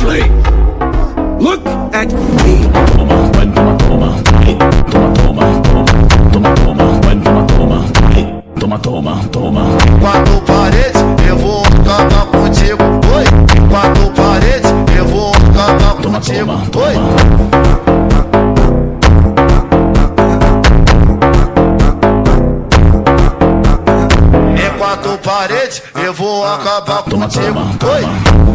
Exactly. Look at me. Toma. Quatro paredes, eu vou acabar contigo. Oi. Quatro paredes, eu vou acabar contigo. Oi. Quatro paredes, eu vou acabar contigo. Oi.